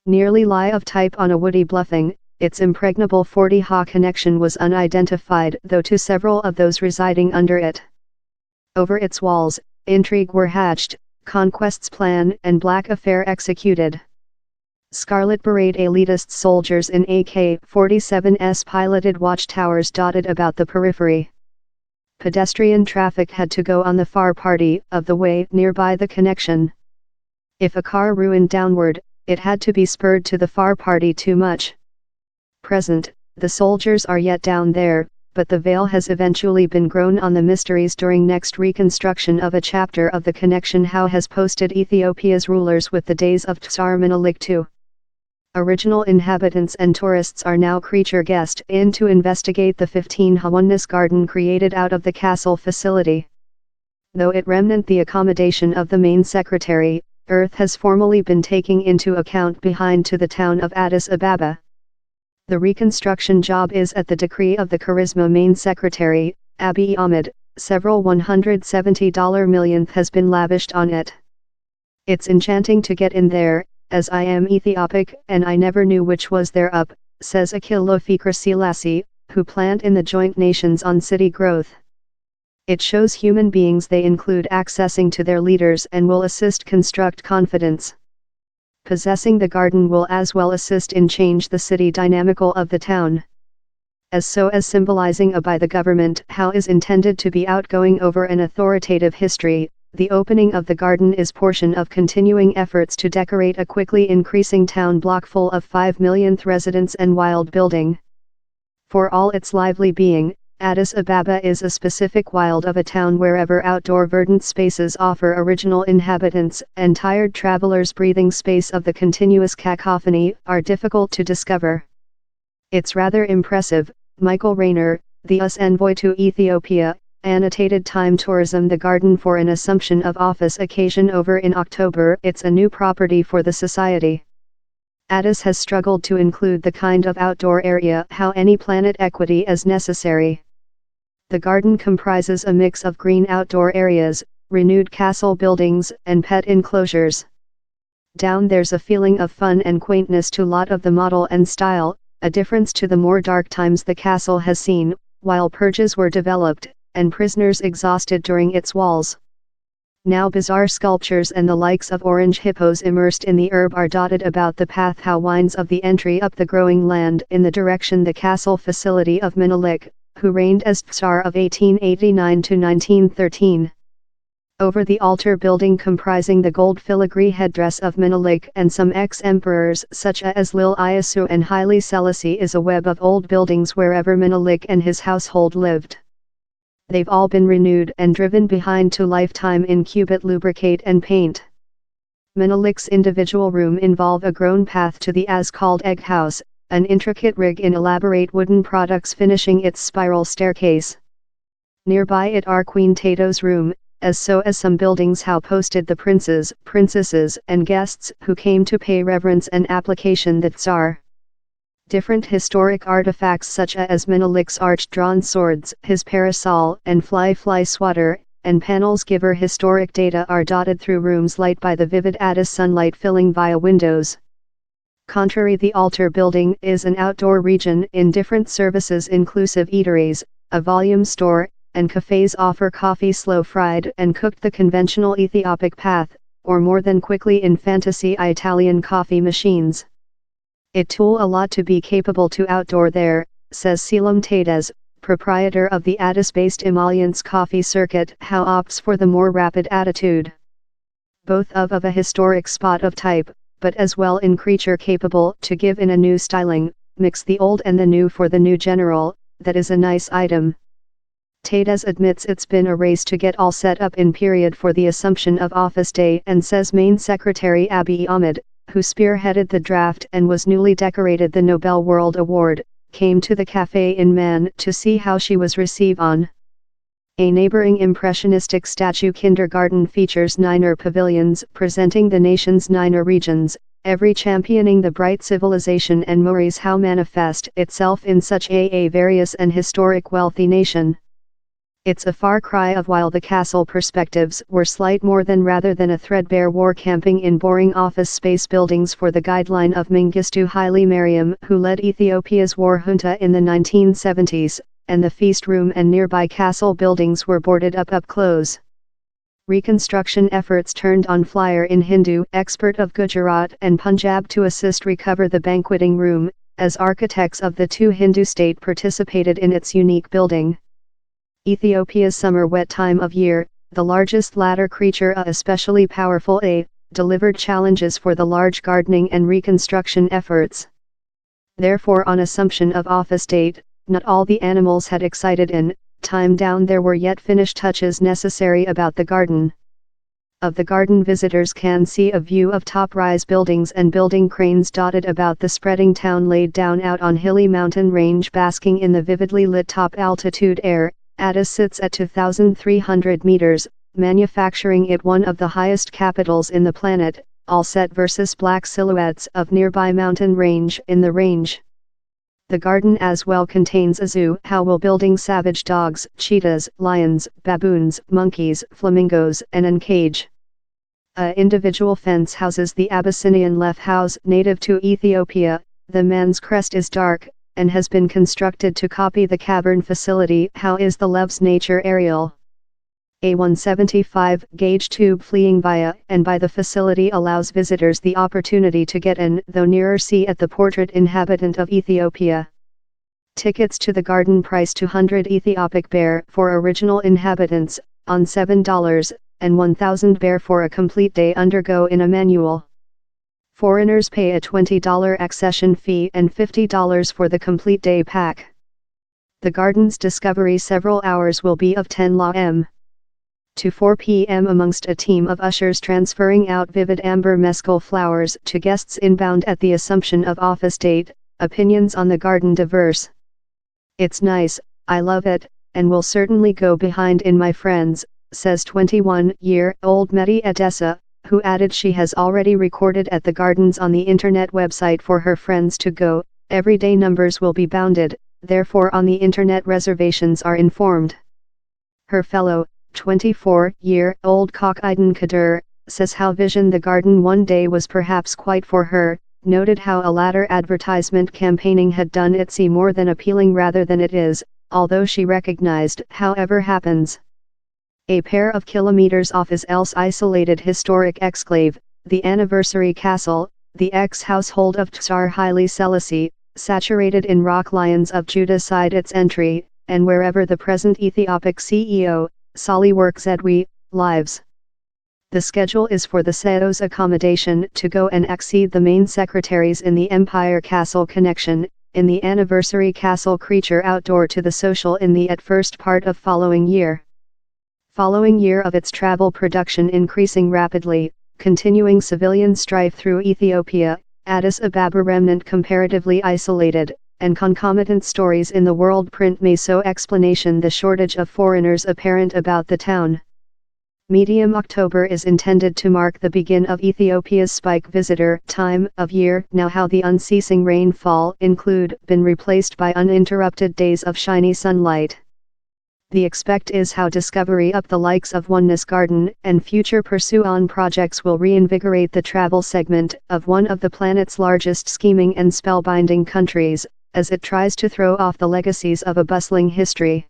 Nearly lie of type on a woody bluffing, its impregnable 40-ha connection was unidentified though to several of those residing under it. Over its walls, intrigue were hatched, conquests planned and black affair executed. Scarlet Beret elitist soldiers in AK-47s piloted watchtowers dotted about the periphery. Pedestrian traffic had to go on the far party of the way nearby the connection. If a car ruined downward, it had to be spurred to the far party too much. Present, the soldiers are yet down there, but the veil has eventually been grown on the mysteries during next reconstruction of a chapter of the connection how has posted Ethiopia's rulers with the days of Tsar Menelik II. Original inhabitants and tourists are now creature guest in to investigate the 15-ha oneness garden created out of the castle facility. Though it remnant the accommodation of the main secretary, Earth has formally been taking into account behind to the town of Addis Ababa. The reconstruction job is at the decree of the Charisma main secretary, Abiy Ahmed. Several $170 millionth has been lavished on it. It's enchanting to get in there, as I am Ethiopic and I never knew which was their up, says Akil Fikra Selassie, who planned in the Joint Nations on City Growth. It shows human beings they include accessing to their leaders and will assist construct confidence. Possessing the garden will as well assist in change the city dynamical of the town. As symbolizing a by the government how is intended to be outgoing over an authoritative history, the opening of the garden is portion of continuing efforts to decorate a quickly increasing town block full of 5 millionth residents and wild building. For all its lively being, Addis Ababa is a specific wild of a town wherever outdoor verdant spaces offer original inhabitants and tired travelers breathing space of the continuous cacophony are difficult to discover. It's rather impressive, Michael Rayner, the US envoy to Ethiopia, annotated Time Tourism the garden for an Assumption of Office occasion over in October. It's a new property for the society. Addis has struggled to include the kind of outdoor area how any planet equity is necessary. The garden comprises a mix of green outdoor areas, renewed castle buildings, and pet enclosures. Down there's a feeling of fun and quaintness to lot of the model and style, a difference to the more dark times the castle has seen, while purges were developed, and prisoners exhausted during its walls. Now bizarre sculptures and the likes of orange hippos immersed in the herb are dotted about the path how winds of the entry up the growing land in the direction the castle facility of Menelik, who reigned as Tsar of 1889 to 1913. Over the altar building comprising the gold filigree headdress of Menelik and some ex-emperors such as Lil Iyasu and Haile Selassie is a web of old buildings wherever Menelik and his household lived. They've all been renewed and driven behind to lifetime in cubit lubricate and paint. Menelik's individual room involve a grown path to the as-called egg house, an intricate rig in elaborate wooden products finishing its spiral staircase. Nearby it are Queen Tato's room, as some buildings how posted the princes, princesses and guests who came to pay reverence and application the Tsar. Different historic artifacts such as Menelik's arch-drawn swords, his parasol and fly swatter, and panels give historic data are dotted through rooms light by the vivid Addis sunlight filling via windows. Contrary the altar building is an outdoor region in different services inclusive eateries, a volume store, and cafes offer coffee slow-fried and cooked the conventional Ethiopic path, or more than quickly in fantasy Italian coffee machines. It tool a lot to be capable to outdoor there, says Selim Tades, proprietor of the Addis-based Emollients Coffee Circuit how opts for the more rapid attitude. Both of a historic spot of type, but as well in creature capable to give in a new styling, mix the old and the new for the new general, that is a nice item. Tades admits it's been a race to get all set up in period for the Assumption of Office Day and says main secretary Abiy Ahmed, who spearheaded the draft and was newly decorated the Nobel World Award, came to the cafe in Man to see how she was received on. A neighboring impressionistic statue kindergarten features 9 pavilions presenting the nation's 9 regions, every championing the bright civilization and mores how manifest itself in such a various and historic wealthy nation. It's a far cry of while the castle perspectives were slight more than rather than a threadbare war camping in boring office space buildings for the guideline of Mengistu Haile Mariam, who led Ethiopia's war junta in the 1970s, and the feast room and nearby castle buildings were boarded up close. Reconstruction efforts turned on Flyer in Hindu expert of Gujarat and Punjab to assist recover the banqueting room, as architects of the two Hindu state participated in its unique building. Ethiopia's summer wet time of year, the largest latter creature especially powerful delivered challenges for the large gardening and reconstruction efforts. Therefore, on assumption of office date, not all the animals had excited in time down there were yet finished touches necessary about the garden. Of the garden, visitors can see a view of top-rise buildings and building cranes dotted about the spreading town laid down out on hilly mountain range basking in the vividly lit top-altitude air. Addis sits at 2,300 meters, manufacturing it one of the highest capitals in the planet, all set versus black silhouettes of nearby mountain range in the range. The garden as well contains a zoo, how will building savage dogs, cheetahs, lions, baboons, monkeys, flamingos, and an cage. A individual fence houses the Abyssinian Lef house native to Ethiopia. The man's crest is dark, and has been constructed to copy the cavern facility. How is the Lev's nature aerial? A 175 gauge tube fleeing via and by the facility allows visitors the opportunity to get an though nearer see at the portrait inhabitant of Ethiopia. Tickets to the garden price 200 Ethiopic bear for original inhabitants, on $7, and 1,000 bear for a complete day undergo in a manual. Foreigners pay a $20 accession fee and $50 for the complete day pack. The garden's discovery several hours will be of 10 m. to 4 p.m. amongst a team of ushers transferring out vivid amber mescal flowers to guests inbound at the assumption of office date. Opinions on the garden diverse. It's nice, I love it, and will certainly go behind in my friends, says 21-year-old Mehdi Edessa, who added she has already recorded at the gardens on the internet website for her friends to go. Everyday numbers will be bounded, therefore on the internet reservations are informed. Her fellow, 24-year-old Kokiden Kadir, says how vision the garden one day was perhaps quite for her, noted how a latter advertisement campaigning had done it see more than appealing rather than it is, although she recognized, however happens, a pair of kilometers off is else isolated historic exclave, the anniversary castle, the ex-household of Tsar Haile Selassie, saturated in rock lions of Judah side its entry, and wherever the present Ethiopic CEO, Sali Work Zedwi, lives. The schedule is for the CEO's accommodation to go and exceed the main secretaries in the Empire Castle connection, in the anniversary castle creature outdoor to the social in the at first part of following year of its travel production increasing rapidly, continuing civilian strife through Ethiopia, Addis Ababa remnant comparatively isolated, and concomitant stories in the world print may so explanation the shortage of foreigners apparent about the town. Medium October is intended to mark the begin of Ethiopia's spike visitor time of year. Now how the unceasing rainfall include been replaced by uninterrupted days of shiny sunlight. The expect is how discovery up the likes of Oneness Garden and future pursue-on projects will reinvigorate the travel segment of one of the planet's largest scheming and spellbinding countries, as it tries to throw off the legacies of a bustling history.